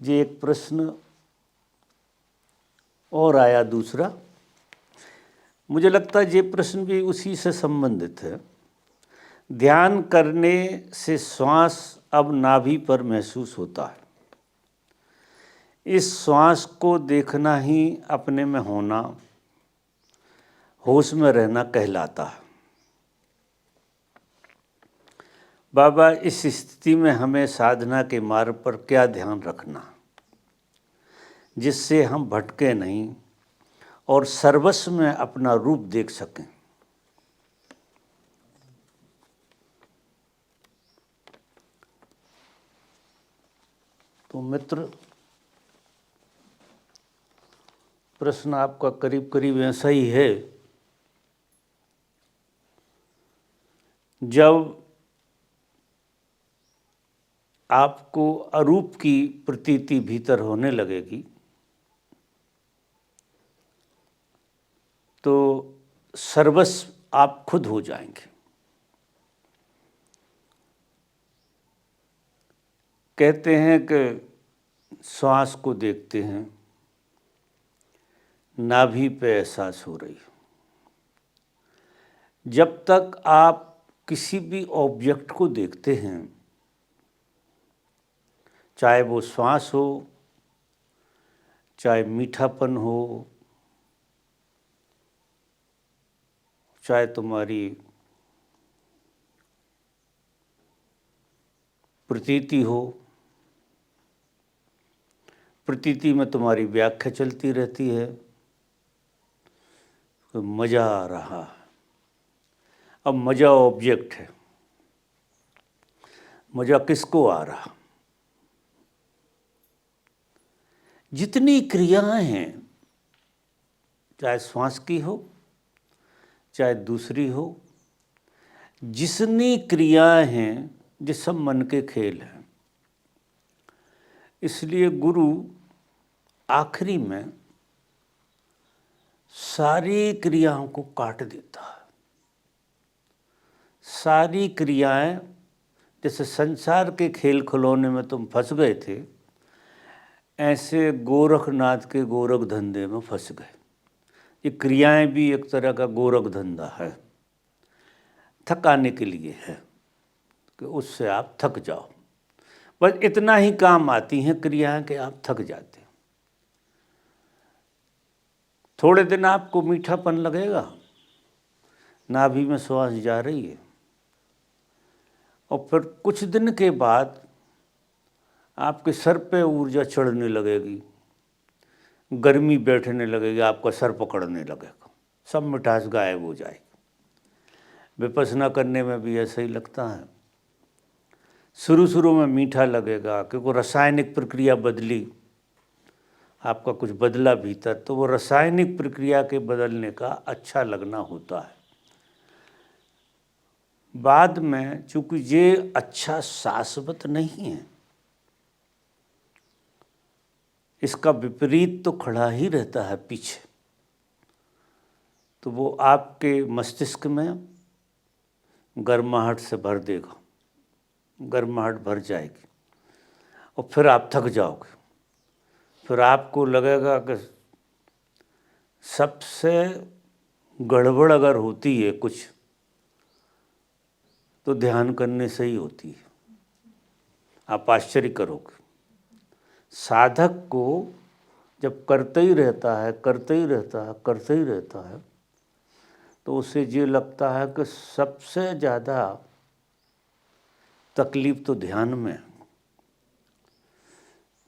ये एक प्रश्न और आया दूसरा। मुझे लगता है ये प्रश्न भी उसी से संबंधित है। ध्यान करने से श्वास अब नाभि पर महसूस होता है। इस श्वास को देखना ही अपने में होना, होश में रहना कहलाता है। बाबा, इस स्थिति में हमें साधना के मार्ग पर क्या ध्यान रखना जिससे हम भटके नहीं और सर्वस्व में अपना रूप देख सकें? तो मित्र, प्रश्न आपका करीब करीब ऐसा ही है। जब आपको अरूप की प्रतीति भीतर होने लगेगी तो सर्वस्व आप खुद हो जाएंगे। कहते हैं कि श्वास को देखते हैं, नाभि पे एहसास हो रही है। जब तक आप किसी भी ऑब्जेक्ट को देखते हैं, चाहे वो श्वास हो, चाहे मीठापन हो, चाहे तुम्हारी प्रतीति हो, प्रतीति में तुम्हारी व्याख्या चलती रहती है, तो मज़ा आ रहा है। अब मज़ा ऑब्जेक्ट है, मज़ा किसको आ रहा? जितनी क्रियाएं हैं, चाहे श्वास की हो चाहे दूसरी हो, जितनी क्रियाएं हैं ये सब मन के खेल हैं। इसलिए गुरु आखिरी में सारी क्रियाओं को काट देता है। सारी क्रियाएं, जैसे संसार के खेल खिलौने में तुम फंस गए थे, ऐसे गोरखनाथ के गोरख धंधे में फंस गए। ये क्रियाएं भी एक तरह का गोरख धंधा है, थकाने के लिए है कि उससे आप थक जाओ। बस इतना ही काम आती हैं क्रियाएं कि आप थक जाते हैं। थोड़े दिन आपको मीठापन लगेगा, नाभि में श्वास जा रही है, और फिर कुछ दिन के बाद आपके सर पे ऊर्जा चढ़ने लगेगी, गर्मी बैठने लगेगी, आपका सर पकड़ने लगेगा, सब मिठास गायब हो जाएगी। विपश्यना करने में भी ऐसा ही लगता है। शुरू में मीठा लगेगा क्योंकि रासायनिक प्रक्रिया बदली, आपका कुछ बदला भीतर, तो वो रासायनिक प्रक्रिया के बदलने का अच्छा लगना होता है। बाद में चूंकि ये अच्छा शाश्वत नहीं है, इसका विपरीत तो खड़ा ही रहता है पीछे, तो वो आपके मस्तिष्क में गर्माहट से भर देगा, गर्माहट भर जाएगी, और फिर आप थक जाओगे। फिर आपको लगेगा कि सबसे गड़बड़ अगर होती है कुछ, तो ध्यान करने से ही होती है। आप आश्चर्य करोगे। साधक को जब करते ही रहता है, करते ही रहता है, करते ही रहता है, तो उसे ये लगता है कि सबसे ज़्यादा तकलीफ तो ध्यान में है,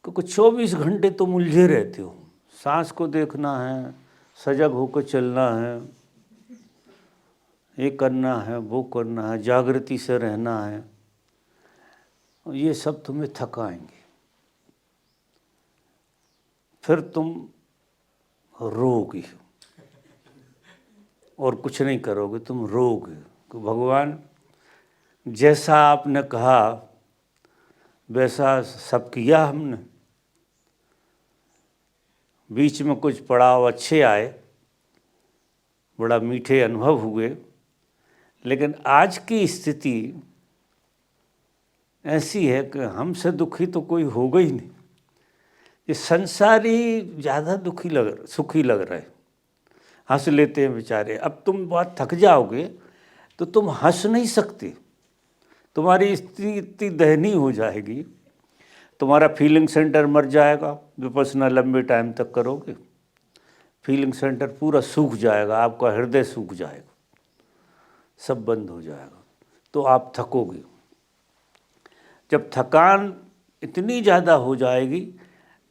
क्योंकि 24 घंटे तुम उलझे रहते हो। सांस को देखना है, सजग होकर चलना है, ये करना है, वो करना है, जागृति से रहना है, ये सब तुम्हें थकाएंगे। फिर तुम रोगे और कुछ नहीं करोगे, तुम रोगे कि भगवान जैसा आपने कहा वैसा सब किया हमने, बीच में कुछ पड़ाव अच्छे आए, बड़ा मीठे अनुभव हुए, लेकिन आज की स्थिति ऐसी है कि हमसे दुखी तो कोई होगा ही नहीं। ये संसारी ज़्यादा सुखी लग रहे, हंस लेते हैं बेचारे। अब तुम बहुत थक जाओगे तो तुम हंस नहीं सकते, तुम्हारी स्थिति दयनीय हो जाएगी, तुम्हारा फीलिंग सेंटर मर जाएगा। विपश्यना लंबे टाइम तक करोगे, फीलिंग सेंटर पूरा सूख जाएगा, आपका हृदय सूख जाएगा, सब बंद हो जाएगा, तो आप थकोगे। जब थकान इतनी ज़्यादा हो जाएगी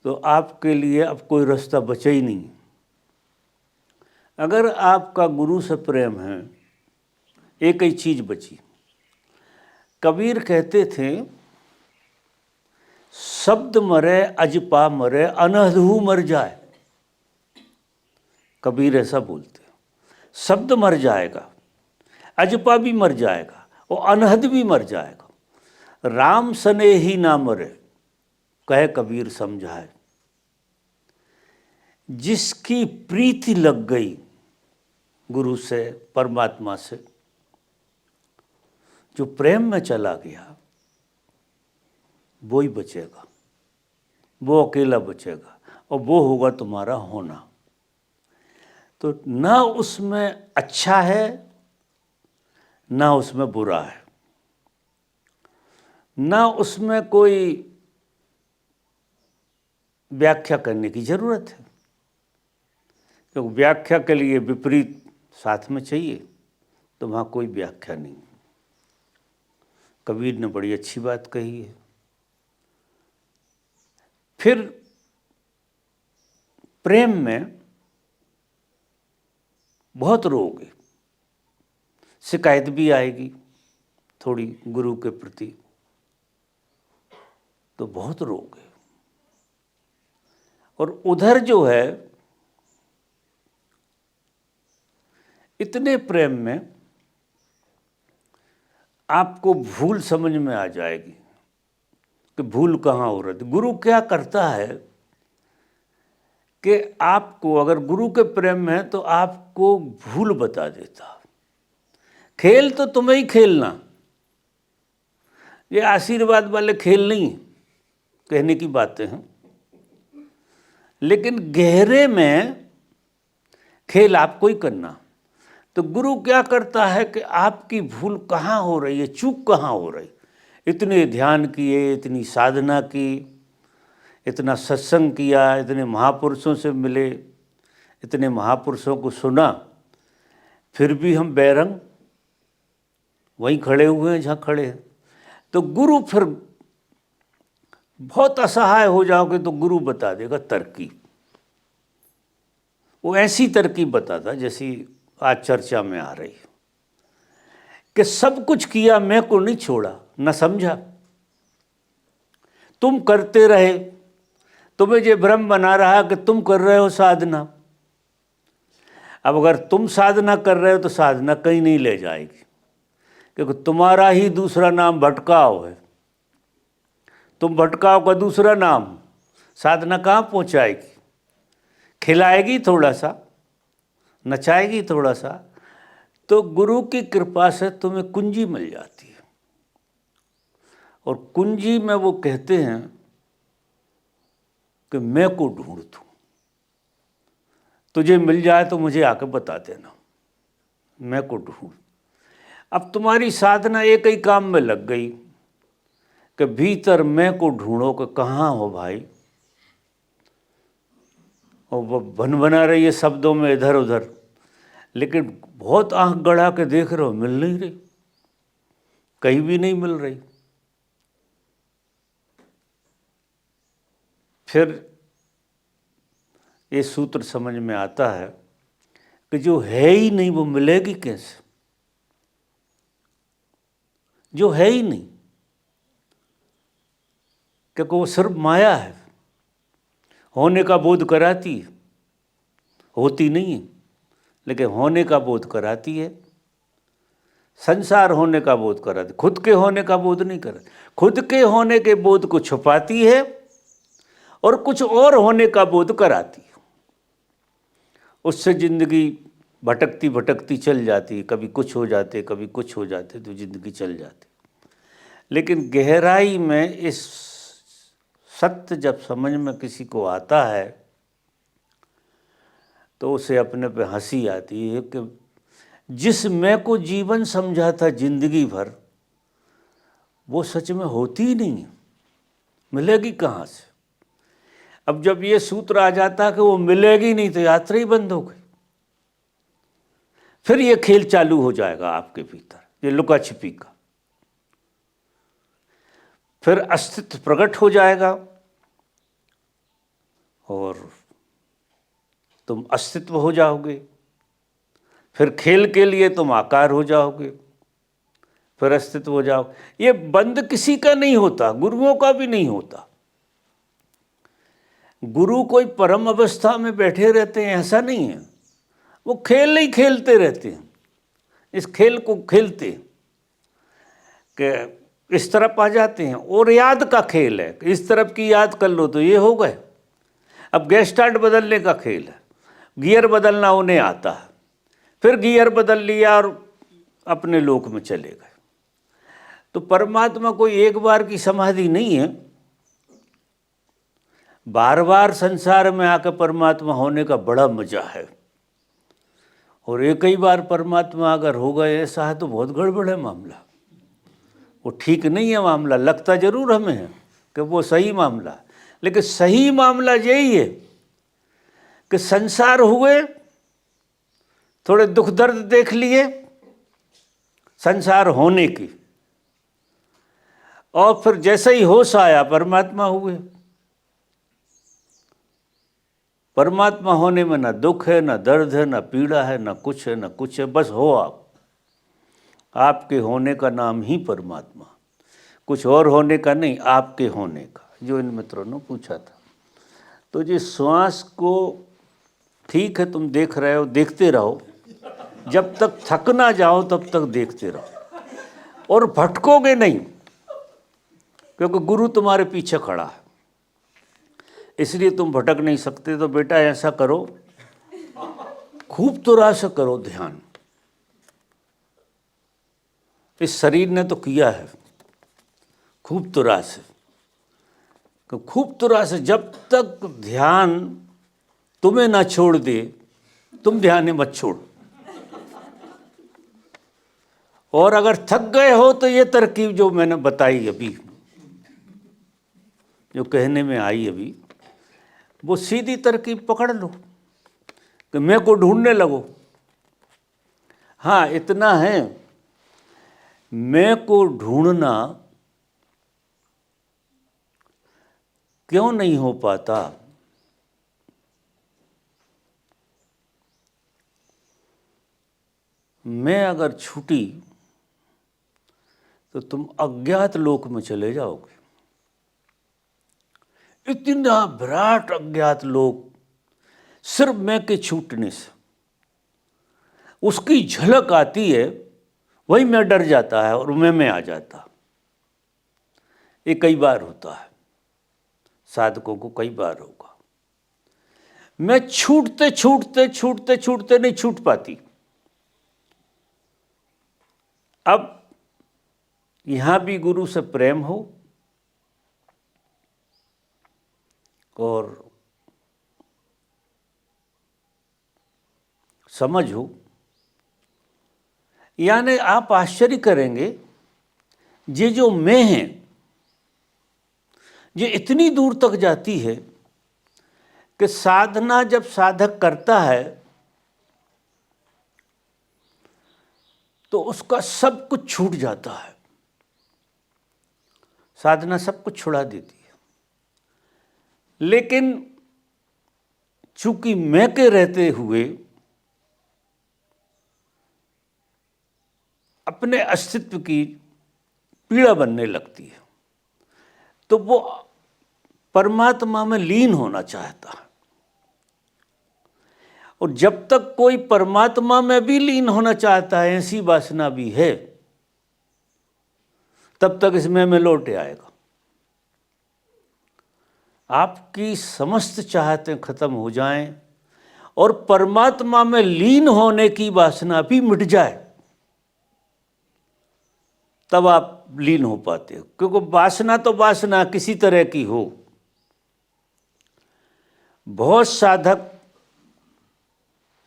तो आपके लिए अब कोई रास्ता बचा ही नहीं। अगर आपका गुरु से प्रेम है, एक ही चीज़ बची। कबीर कहते थे, शब्द मरे अजपा मरे अनहदहू मर जाए। कबीर ऐसा बोलते हैं, शब्द मर जाएगा, अजपा भी मर जाएगा और अनहद भी मर जाएगा, राम सने ही ना मरे, कहे कबीर समझाए। जिसकी प्रीति लग गई गुरु से, परमात्मा से, जो प्रेम में चला गया, वो ही बचेगा, वो अकेला बचेगा, और वो होगा तुम्हारा होना। तो ना उसमें अच्छा है ना उसमें बुरा है, ना उसमें कोई व्याख्या करने की जरूरत है, क्योंकि व्याख्या के लिए विपरीत साथ में चाहिए, तो वहाँ कोई व्याख्या नहीं। कबीर ने बड़ी अच्छी बात कही है। फिर प्रेम में बहुत रोगे, शिकायत भी आएगी थोड़ी गुरु के प्रति, तो बहुत रोगे। और उधर जो है, इतने प्रेम में आपको भूल समझ में आ जाएगी कि भूल कहाँ हो रही थी। गुरु क्या करता है कि आपको, अगर गुरु के प्रेम में है तो आपको भूल बता देता। खेल तो तुम्हें ही खेलना, ये आशीर्वाद वाले खेल नहीं कहने की बातें हैं, लेकिन गहरे में खेल आपको ही करना। तो गुरु क्या करता है कि आपकी भूल कहाँ हो रही है, चूक कहाँ हो रही। इतने ध्यान किए, इतनी साधना की, इतना सत्संग किया, इतने महापुरुषों से मिले, इतने महापुरुषों को सुना, फिर भी हम बैरंग वहीं खड़े हुए हैं जहाँ खड़े हैं। तो गुरु फिर बहुत असहाय हो जाओगे तो गुरु बता देगा तरकीब। वो ऐसी तरकीब बताता जैसी आज चर्चा में आ रही है कि सब कुछ किया, मैं को नहीं छोड़ा, न समझा, तुम करते रहे, तुम्हें ये भ्रम बना रहा कि तुम कर रहे हो साधना। अब अगर तुम साधना कर रहे हो तो साधना कहीं नहीं ले जाएगी, क्योंकि तुम्हारा ही दूसरा नाम भटकाव है। तुम भटकाव का दूसरा नाम, साधना कहाँ पहुँचाएगी? खिलाएगी थोड़ा सा, नचाएगी थोड़ा सा, तो गुरु की कृपा से तुम्हें कुंजी मिल जाती है। और कुंजी में वो कहते हैं कि मैं को ढूंढ तू, तुझे मिल जाए तो मुझे आके बता देना, मैं को ढूंढ। अब तुम्हारी साधना एक ही काम में लग गई कि भीतर मैं को ढूंढो कि कहाँ हो भाई, और वो बन बना रही है शब्दों में इधर उधर, लेकिन बहुत आंख गड़ा के देख रहे हो, मिल नहीं रही, कहीं भी नहीं मिल रही। फिर ये सूत्र समझ में आता है कि जो है ही नहीं वो मिलेगी कैसे? जो है ही नहीं, क्योंकि वो सिर्फ माया है, होने का बोध कराती है, होती नहीं है, लेकिन होने का बोध कराती है। संसार होने का बोध कराती, खुद के होने का बोध नहीं कराती। खुद के होने के बोध को छुपाती है और कुछ और होने का बोध कराती है। उससे जिंदगी भटकती भटकती चल जाती है, कभी कुछ हो जाते कभी कुछ हो जाते, तो जिंदगी चल जाती। लेकिन गहराई में इस सत्य जब समझ में किसी को आता है तो उसे अपने पे हंसी आती है कि जिस मैं को जीवन समझा था जिंदगी भर, वो सच में होती ही नहीं है, मिलेगी कहाँ से। अब जब ये सूत्र आ जाता कि वो मिलेगी नहीं तो यात्रा ही बंद हो गई। फिर ये खेल चालू हो जाएगा आपके भीतर, ये लुका छिपी का। फिर अस्तित्व प्रकट हो जाएगा और तुम अस्तित्व हो जाओगे। फिर खेल के लिए तुम आकार हो जाओगे, फिर अस्तित्व हो जाओ। ये बंद किसी का नहीं होता, गुरुओं का भी नहीं होता। गुरु कोई परम अवस्था में बैठे रहते हैं ऐसा नहीं है, वो खेल ही खेलते रहते हैं। इस खेल को खेलते हैं कि इस तरफ आ जाते हैं, और याद का खेल है, इस तरफ की याद कर लो तो ये हो गए। अब गैस स्टार्ट बदलने का खेल है, गियर बदलना उन्हें आता है, फिर गियर बदल लिया और अपने लोक में चले गए। तो परमात्मा कोई एक बार की समाधि नहीं है, बार बार संसार में आकर परमात्मा होने का बड़ा मजा है। और एक ही बार परमात्मा अगर हो गए ऐसा है तो बहुत गड़बड़ है मामला, वो ठीक नहीं है मामला। लगता जरूर हमें है कि वो सही मामला है, लेकिन सही मामला यही है कि संसार हुए, थोड़े दुख दर्द देख लिए संसार होने की, और फिर जैसे ही होश आया परमात्मा हुए। परमात्मा होने में ना दुख है, ना दर्द है, ना पीड़ा है, ना कुछ है, ना कुछ है, बस हो आप। आपके होने का नाम ही परमात्मा, कुछ और होने का नहीं, आपके होने का। जो इन मित्रों ने पूछा था, तो जी श्वास को ठीक है तुम देख रहे हो, देखते रहो, जब तक थक ना जाओ तब तक देखते रहो, और भटकोगे नहीं, क्योंकि गुरु तुम्हारे पीछे खड़ा है, इसलिए तुम भटक नहीं सकते। तो बेटा ऐसा करो, खूब तरह से करो ध्यान। इस शरीर ने तो किया है खूब तरह से, खूब तरह से। जब तक ध्यान तुम्हें ना छोड़ दे, तुम ध्यान मत छोड़। और अगर थक गए हो तो ये तरकीब जो मैंने बताई अभी, जो कहने में आई अभी, वो सीधी तरकीब पकड़ लो कि मैं को ढूंढने लगो। हाँ इतना है, मैं को ढूंढना क्यों नहीं हो पाता? मैं अगर छूटी तो तुम अज्ञात लोक में चले जाओगे। इतना विराट अज्ञात लोक सिर्फ मैं के छूटने से, उसकी झलक आती है, वही मैं डर जाता है और मैं आ जाता। ये कई बार होता है, साधकों को कई बार होगा। मैं छूटते छूटते छूटते छूटते नहीं छूट पाती। अब यहां भी गुरु से प्रेम हो और समझ हो, यानी आप आश्चर्य करेंगे, ये जो मैं है ये इतनी दूर तक जाती है कि साधना जब साधक करता है तो उसका सब कुछ छूट जाता है। साधना सब कुछ छुड़ा देती है, लेकिन चूंकि मैं के रहते हुए अपने अस्तित्व की पीड़ा बनने लगती है, तो वो परमात्मा में लीन होना चाहता है। और जब तक कोई परमात्मा में भी लीन होना चाहता है, ऐसी वासना भी है, तब तक इसमें में लौटे आएगा। आपकी समस्त चाहतें खत्म हो जाएं और परमात्मा में लीन होने की वासना भी मिट जाए, तब आप लीन हो पाते हो। क्योंकि वासना तो वासना किसी तरह की हो, बहुत साधक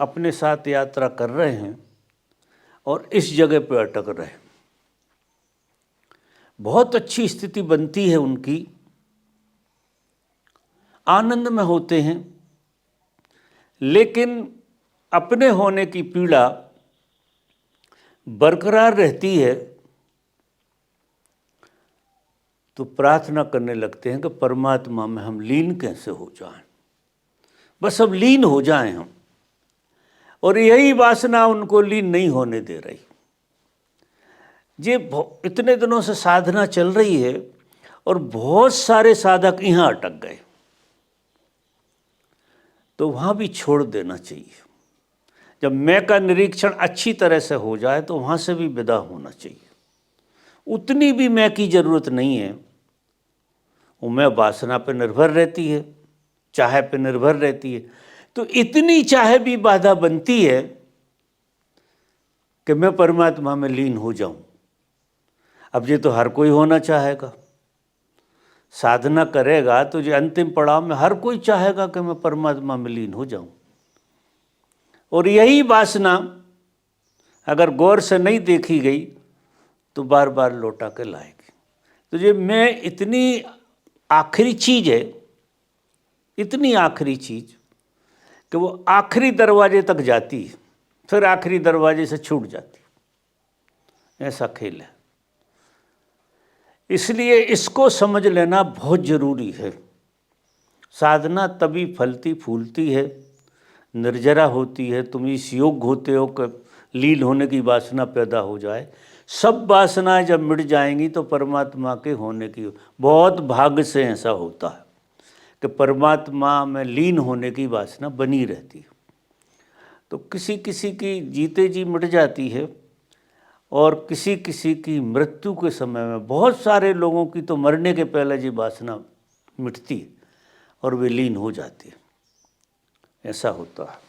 अपने साथ यात्रा कर रहे हैं और इस जगह पर अटक रहे हैं। बहुत अच्छी स्थिति बनती है उनकी, आनंद में होते हैं, लेकिन अपने होने की पीड़ा बरकरार रहती है तो प्रार्थना करने लगते हैं कि परमात्मा में हम लीन कैसे हो जाएं, बस अब लीन हो जाएं हम। और यही वासना उनको लीन नहीं होने दे रही। ये इतने दिनों से साधना चल रही है और बहुत सारे साधक यहाँ अटक गए, तो वहाँ भी छोड़ देना चाहिए। जब मैं का निरीक्षण अच्छी तरह से हो जाए तो वहाँ से भी विदा होना चाहिए। उतनी भी मैं की जरूरत नहीं है। वो मैं वासना पे निर्भर रहती है, चाह पे निर्भर रहती है, तो इतनी चाह भी बाधा बनती है कि मैं परमात्मा में लीन हो जाऊं। अब ये तो हर कोई होना चाहेगा, साधना करेगा तो ये अंतिम पड़ाव में हर कोई चाहेगा कि मैं परमात्मा में लीन हो जाऊं। और यही वासना अगर गौर से नहीं देखी गई तो बार बार लौटा के लाएगी। तो ये मैं इतनी आखिरी चीज़ है, इतनी आखिरी चीज़ कि वो आखिरी दरवाजे तक जाती है, फिर आखिरी दरवाजे से छूट जाती है। ऐसा खेल है। इसलिए इसको समझ लेना बहुत ज़रूरी है। साधना तभी फलती फूलती है, निर्जरा होती है, तुम इस योग होते हो कि लीन होने की वासना पैदा हो जाए। सब वासनाएं जब मिट जाएंगी तो परमात्मा के होने की, बहुत भाग्य से ऐसा होता है कि परमात्मा में लीन होने की वासना बनी रहती है। तो किसी किसी की जीते जी मिट जाती है और किसी किसी की मृत्यु के समय में, बहुत सारे लोगों की तो मरने के पहले जी वासना मिटती है और वे लीन हो जाती है। ऐसा होता है।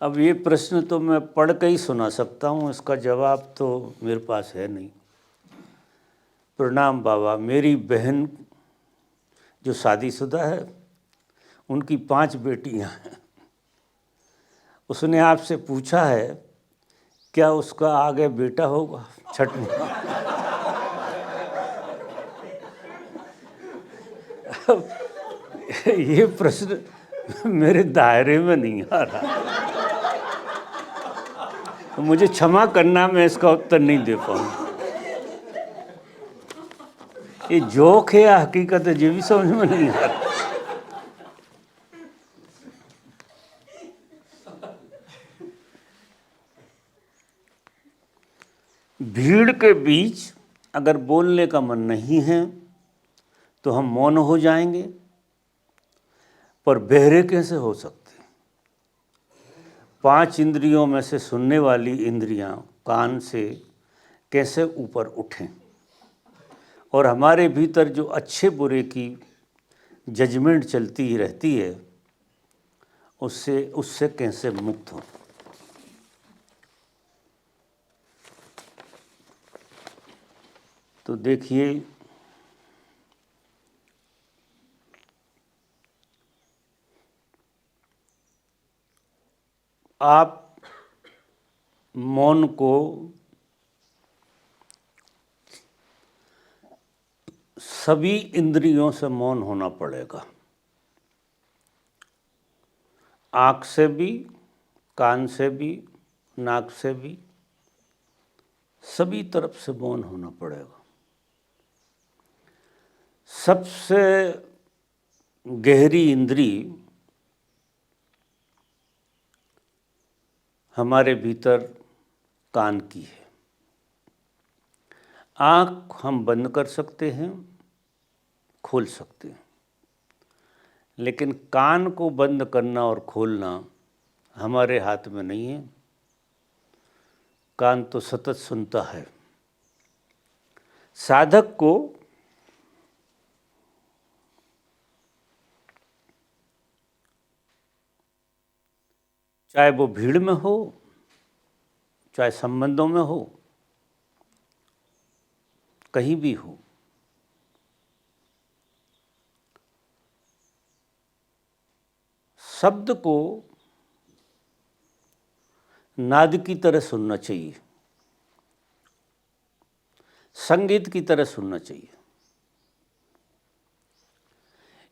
अब ये प्रश्न तो मैं पढ़ के ही सुना सकता हूँ, इसका जवाब तो मेरे पास है नहीं। प्रणाम बाबा, मेरी बहन जो शादीशुदा है, उनकी 5 बेटियां हैं। उसने आपसे पूछा है क्या उसका आगे बेटा होगा छठ में? ये प्रश्न मेरे दायरे में नहीं आ रहा, तो मुझे क्षमा करना, मैं इसका उत्तर नहीं दे पाऊंगा। ये जोक है या हकीकत है, ये भी समझ में नहीं आ रहा। भीड़ के बीच अगर बोलने का मन नहीं है तो हम मौन हो जाएंगे, पर बहरे कैसे हो सकते? 5 इंद्रियों में से सुनने वाली इंद्रियां कान से कैसे ऊपर उठें? और हमारे भीतर जो अच्छे बुरे की जजमेंट चलती ही रहती है, उससे कैसे मुक्त हो? तो देखिए, आप मौन को सभी इंद्रियों से मौन होना पड़ेगा। आँख से भी, कान से भी, नाक से भी, सभी तरफ से मौन होना पड़ेगा। सबसे गहरी इंद्री हमारे भीतर कान की है। आँख हम बंद कर सकते हैं, खोल सकते हैं, लेकिन कान को बंद करना और खोलना हमारे हाथ में नहीं है। कान तो सतत सुनता है। साधक को चाहे वो भीड़ में हो, चाहे संबंधों में हो, कहीं भी हो। शब्द को नाद की तरह सुनना चाहिए, संगीत की तरह सुनना चाहिए।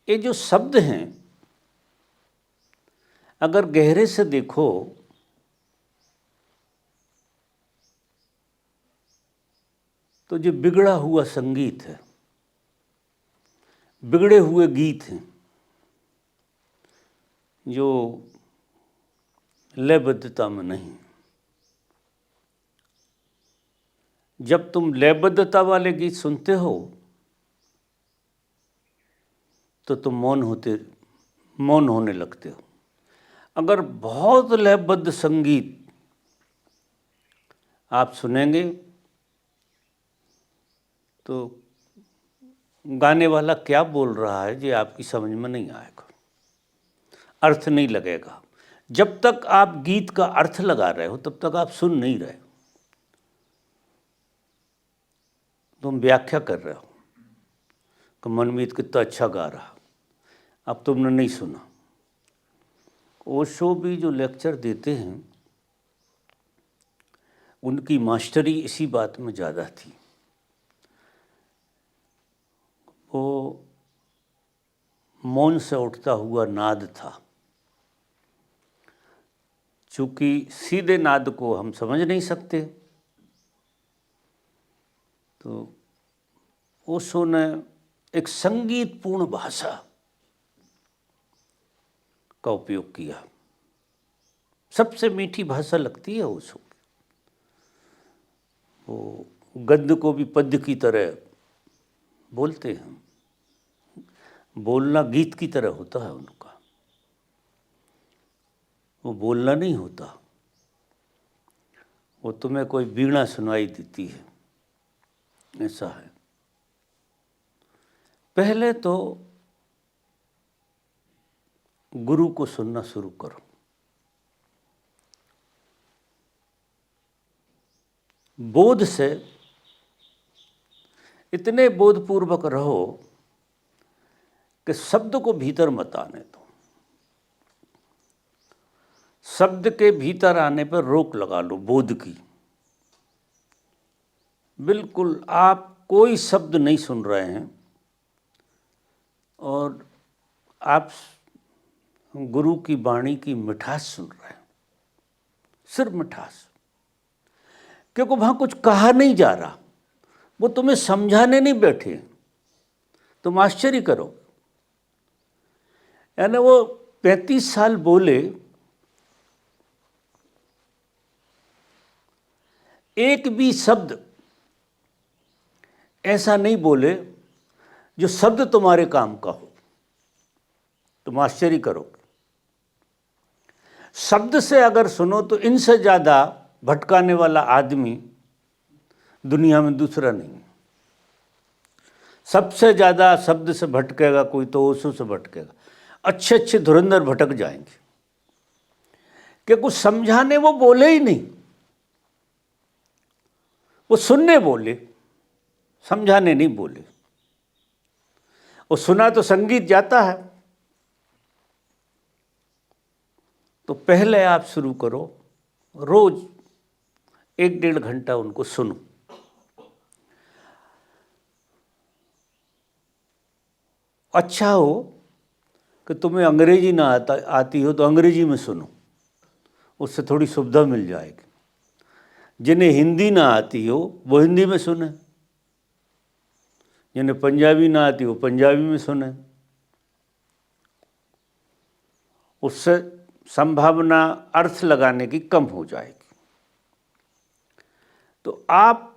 ये जो शब्द हैं, अगर गहरे से देखो तो जो बिगड़ा हुआ संगीत है, बिगड़े हुए गीत हैं, जो लयबद्धता में नहीं। जब तुम लयबद्धता वाले गीत सुनते हो तो तुम मौन होने लगते हो। अगर बहुत लयबद्ध संगीत आप सुनेंगे तो गाने वाला क्या बोल रहा है ये आपकी समझ में नहीं आएगा, अर्थ नहीं लगेगा। जब तक आप गीत का अर्थ लगा रहे हो तब तक आप सुन नहीं रहे, तुम व्याख्या कर रहे हो कि मनमीत कितना अच्छा गा रहा, अब तुमने नहीं सुना। ओशो भी जो लेक्चर देते हैं उनकी मास्टरी इसी बात में ज़्यादा थी। वो मौन से उठता हुआ नाद था। चूँकि सीधे नाद को हम समझ नहीं सकते, तो ओशो ने एक संगीतपूर्ण भाषा का उपयोग किया। सबसे मीठी भाषा लगती है ओशो की। वो गद्य को भी पद्य की तरह बोलते हैं, बोलना गीत की तरह होता है उनका, वो बोलना नहीं होता, वो तुम्हें कोई वीणा सुनाई देती है, ऐसा है। पहले तो गुरु को सुनना शुरू करो। बोध से इतने बोधपूर्वक रहो कि शब्द को भीतर मत आने दो। शब्द के भीतर आने पर रोक लगा लो बोध की। बिल्कुल आप कोई शब्द नहीं सुन रहे हैं और आप गुरु की वाणी की मिठास सुन रहे हैं, सिर्फ मिठास, क्योंकि वहाँ कुछ कहा नहीं जा रहा, वो तुम्हें समझाने नहीं बैठे। तुम आश्चर्य करो, यानी वो 35 साल बोले, एक भी शब्द ऐसा नहीं बोले जो शब्द तुम्हारे काम का हो। तुम आश्चर्य करोगे। शब्द से अगर सुनो तो इनसे ज़्यादा भटकाने वाला आदमी दुनिया में दूसरा नहीं। सबसे ज़्यादा शब्द से भटकेगा कोई तो ओशो से भटकेगा। अच्छे अच्छे धुरंधर भटक जाएंगे कि कुछ समझाने वो बोले ही नहीं, वो सुनने बोले, समझाने नहीं बोले। वो सुना तो संगीत जाता है। तो पहले आप शुरू करो, रोज 1-1.5 घंटा उनको सुनो। अच्छा हो कि तुम्हें अंग्रेजी ना आती हो तो अंग्रेजी में सुनो, उससे थोड़ी सुविधा मिल जाएगी। जिन्हें हिंदी ना आती हो वो हिंदी में सुने, जिन्हें पंजाबी ना आती हो पंजाबी में सुने। उससे संभावना अर्थ लगाने की कम हो जाएगी। तो आप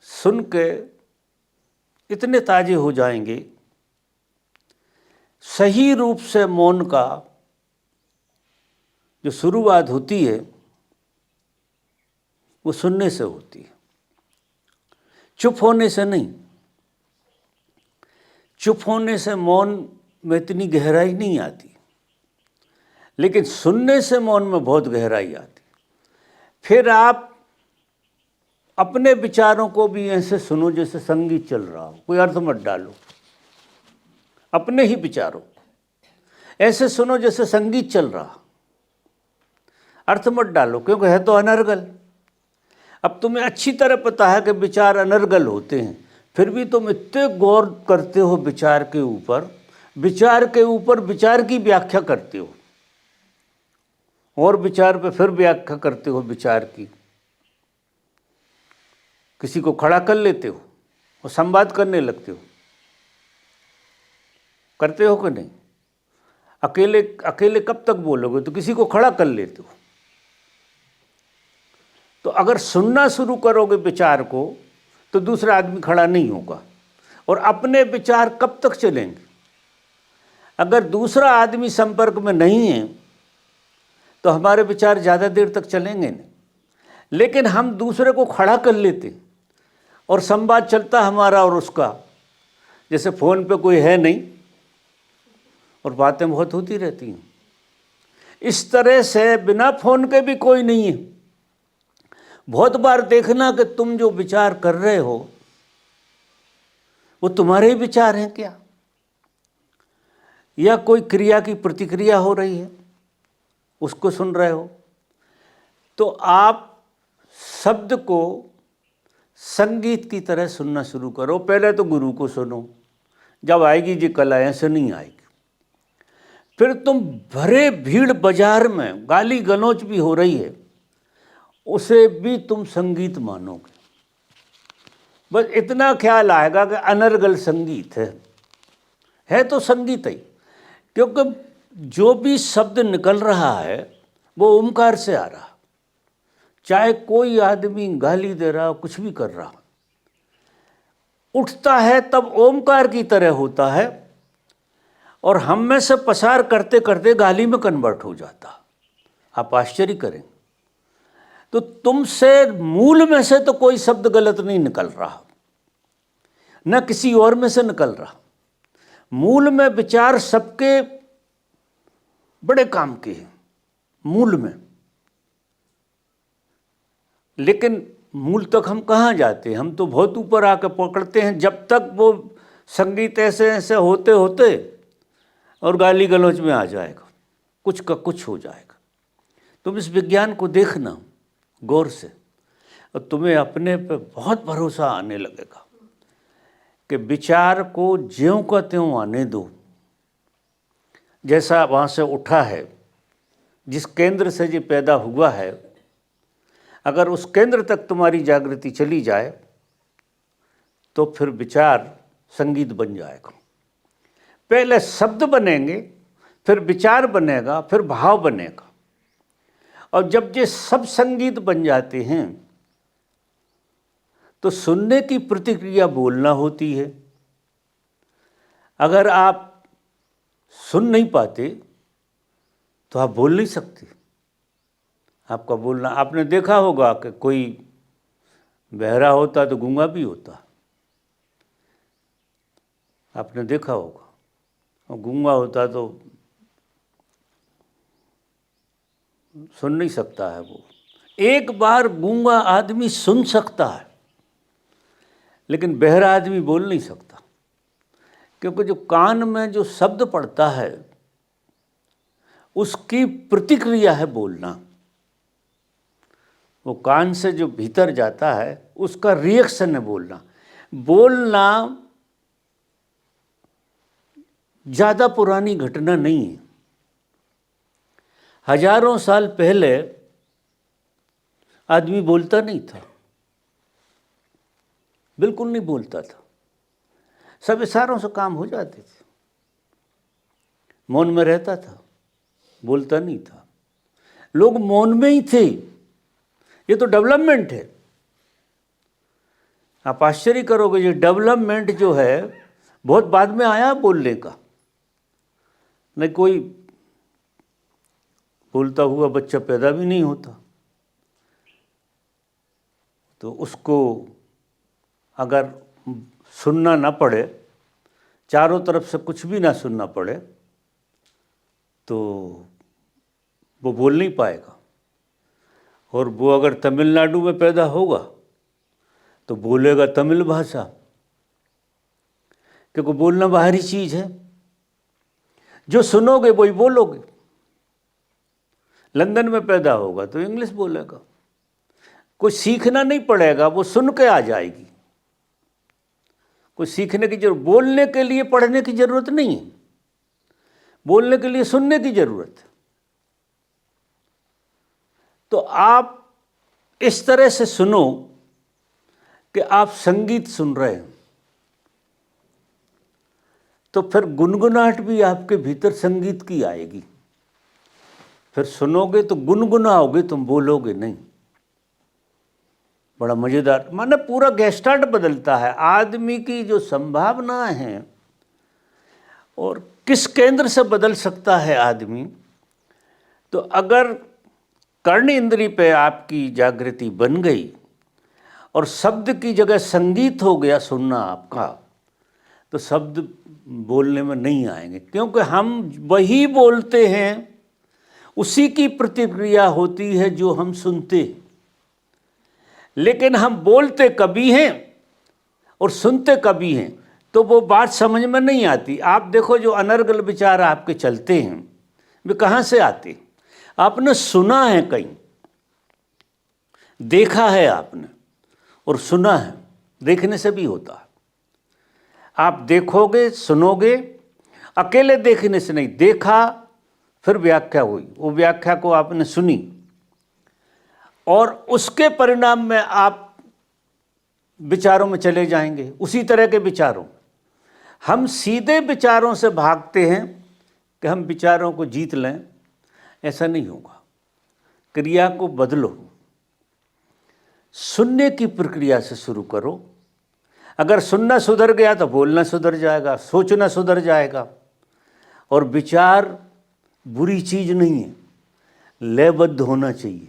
सुन के इतने ताजे हो जाएंगे। सही रूप से मौन का जो शुरुआत होती है वो सुनने से होती है, चुप होने से नहीं। चुप होने से मौन में इतनी गहराई नहीं आती। लेकिन सुनने से मौन में बहुत गहराई आती। फिर आप अपने विचारों को भी ऐसे सुनो जैसे संगीत चल रहा हो, कोई अर्थ मत डालो। अपने ही विचारों को ऐसे सुनो जैसे संगीत चल रहा, अर्थ मत डालो, क्योंकि है तो अनर्गल। अब तुम्हें अच्छी तरह पता है कि विचार अनर्गल होते हैं, फिर भी तुम इतने गौर करते हो विचार के ऊपर विचार की व्याख्या करते हो, और विचार पे फिर व्याख्या करते हो विचार की। किसी को खड़ा कर लेते हो और संवाद करने लगते हो, करते हो कि नहीं? अकेले अकेले कब तक बोलोगे? तो किसी को खड़ा कर लेते हो। तो अगर सुनना शुरू करोगे विचार को तो दूसरा आदमी खड़ा नहीं होगा। और अपने विचार कब तक चलेंगे? अगर दूसरा आदमी संपर्क में नहीं है तो हमारे विचार ज़्यादा देर तक चलेंगे नहीं। लेकिन हम दूसरे को खड़ा कर लेते और संवाद चलता हमारा और उसका, जैसे फ़ोन पे कोई है नहीं और बातें बहुत होती रहती हैं। इस तरह से बिना फ़ोन के भी कोई नहीं है। बहुत बार देखना कि तुम जो विचार कर रहे हो वो तुम्हारे ही विचार हैं क्या, या कोई क्रिया की प्रतिक्रिया हो रही है उसको सुन रहे हो। तो आप शब्द को संगीत की तरह सुनना शुरू करो। पहले तो गुरु को सुनो, जब आएगी जी कला, ऐसे नहीं आएगी। फिर तुम भरे भीड़ बाजार में गाली गलौज भी हो रही है, उसे भी तुम संगीत मानोगे। बस इतना ख्याल आएगा कि अनर्गल संगीत है तो संगीत ही, क्योंकि जो भी शब्द निकल रहा है वो ओमकार से आ रहा। चाहे कोई आदमी गाली दे रहा हो, कुछ भी कर रहा, उठता है तब ओमकार की तरह होता है और हम में से पसार करते करते गाली में कन्वर्ट हो जाता। आप आश्चर्य करेंगे। तो तुमसे मूल में से तो कोई शब्द गलत नहीं निकल रहा, न किसी और में से निकल रहा। मूल में विचार सबके बड़े काम के हैं, मूल में। लेकिन मूल तक हम कहाँ जाते हैं? हम तो बहुत ऊपर आकर पकड़ते हैं, जब तक वो संगीत ऐसे ऐसे होते होते और गाली गलौज में आ जाएगा, कुछ का कुछ हो जाएगा। तुम इस विज्ञान को देखना गौर से और तुम्हें अपने पे बहुत भरोसा आने लगेगा कि विचार को ज्यों का त्यों आने दो, जैसा वहाँ से उठा है, जिस केंद्र से ये पैदा हुआ है। अगर उस केंद्र तक तुम्हारी जागृति चली जाए तो फिर विचार संगीत बन जाएगा। पहले शब्द बनेंगे, फिर विचार बनेगा, फिर भाव बनेगा। और जब ये सब संगीत बन जाते हैं तो सुनने की प्रतिक्रिया बोलना होती है। अगर आप सुन नहीं पाते तो आप बोल नहीं सकते। आपका बोलना, आपने देखा होगा कि कोई बहरा होता तो गूंगा भी होता, आपने देखा होगा। और गूंगा होता तो सुन नहीं सकता है वो। एक बार गूंगा आदमी सुन सकता है, लेकिन बहरा आदमी बोल नहीं सकता, क्योंकि जो कान में जो शब्द पड़ता है उसकी प्रतिक्रिया है बोलना। वो कान से जो भीतर जाता है उसका रिएक्शन है बोलना। बोलना ज़्यादा पुरानी घटना नहीं है। हजारों साल पहले आदमी बोलता नहीं था, बिल्कुल नहीं बोलता था। सब इशारों से काम हो जाते थे, मौन में रहता था, बोलता नहीं था। लोग मौन में ही थे। ये तो डेवलपमेंट है। आप आश्चर्य करोगे, ये डेवलपमेंट जो है बहुत बाद में आया बोलने का। नहीं कोई बोलता हुआ बच्चा पैदा भी नहीं होता, तो उसको अगर सुनना ना पड़े, चारों तरफ से कुछ भी ना सुनना पड़े, तो वो बोल नहीं पाएगा। और वो अगर तमिलनाडु में पैदा होगा तो बोलेगा तमिल भाषा, क्योंकि बोलना बाहरी चीज़ है। जो सुनोगे वही बोलोगे। लंदन में पैदा होगा तो इंग्लिश बोलेगा। कोई सीखना नहीं पड़ेगा, वो सुन के आ जाएगी। कोई सीखने की जरूरत, बोलने के लिए पढ़ने की जरूरत नहीं है, बोलने के लिए सुनने की जरूरत है। तो आप इस तरह से सुनो कि आप संगीत सुन रहे हैं, तो फिर गुनगुनाहट भी आपके भीतर संगीत की आएगी। फिर सुनोगे तो गुनगुनाओगे, तुम बोलोगे नहीं। बड़ा मज़ेदार, माने पूरा गेस्टाल्ट बदलता है। आदमी की जो संभावनाएं हैं और किस केंद्र से बदल सकता है आदमी, तो अगर कर्ण इंद्री पे आपकी जागृति बन गई और शब्द की जगह संगीत हो गया सुनना आपका, तो शब्द बोलने में नहीं आएंगे, क्योंकि हम वही बोलते हैं, उसी की प्रतिक्रिया होती है जो हम सुनते। लेकिन हम बोलते कभी हैं और सुनते कभी हैं, तो वो बात समझ में नहीं आती। आप देखो जो अनर्गल विचार आपके चलते हैं वे कहाँ से आते? आपने सुना है, कहीं देखा है आपने, और सुना है, देखने से भी होता है। आप देखोगे, सुनोगे, अकेले देखने से नहीं, देखा फिर व्याख्या हुई, वो व्याख्या को आपने सुनी और उसके परिणाम में आप विचारों में चले जाएंगे, उसी तरह के विचारों। हम सीधे विचारों से भागते हैं कि हम विचारों को जीत लें, ऐसा नहीं होगा। क्रिया को बदलो, सुनने की प्रक्रिया से शुरू करो। अगर सुनना सुधर गया तो बोलना सुधर जाएगा, सोचना सुधर जाएगा। और विचार बुरी चीज़ नहीं है, लयबद्ध होना चाहिए।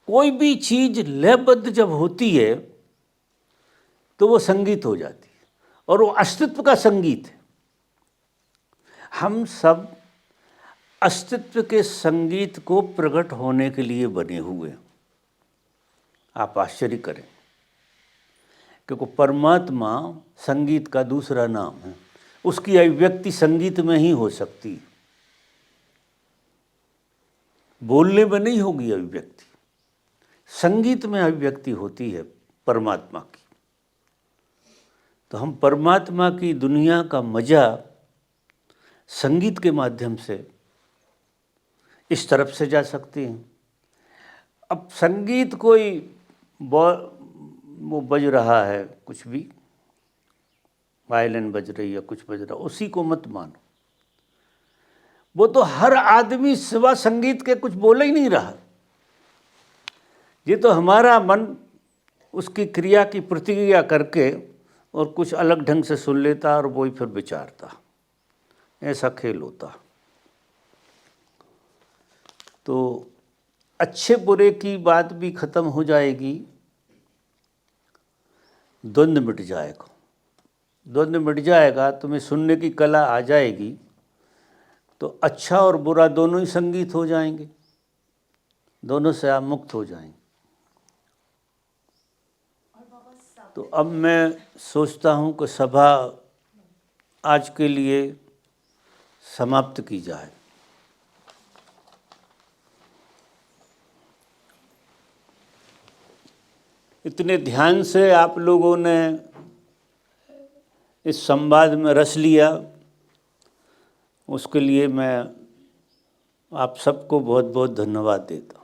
कोई भी चीज़ लयबद्ध जब होती है तो वो संगीत हो जाती है, और वो अस्तित्व का संगीत है। हम सब अस्तित्व के संगीत को प्रकट होने के लिए बने हुए हैं। आप आश्चर्य करें, क्योंकि परमात्मा संगीत का दूसरा नाम है। उसकी अभिव्यक्ति संगीत में ही हो सकती है, बोलने में नहीं होगी अभिव्यक्ति, संगीत में अभिव्यक्ति होती है परमात्मा की। तो हम परमात्मा की दुनिया का मज़ा संगीत के माध्यम से इस तरफ से जा सकते हैं। अब संगीत कोई वो बज रहा है, कुछ भी वायलिन बज रही है, कुछ बज रहा, उसी को मत मानो। वो तो हर आदमी सिवा संगीत के कुछ बोल ही नहीं रहा। ये तो हमारा मन उसकी क्रिया की प्रतिक्रिया करके और कुछ अलग ढंग से सुन लेता और वही फिर विचारता, ऐसा खेल होता। तो अच्छे बुरे की बात भी खत्म हो जाएगी, द्वंद्व मिट जाएगा। द्वंद्व मिट जाएगा, तुम्हें सुनने की कला आ जाएगी, तो अच्छा और बुरा दोनों ही संगीत हो जाएंगे, दोनों से आप मुक्त हो जाएंगे। तो अब मैं सोचता हूँ कि सभा आज के लिए समाप्त की जाए। इतने ध्यान से आप लोगों ने इस संवाद में रस लिया, उसके लिए मैं आप सबको बहुत बहुत धन्यवाद देता हूँ।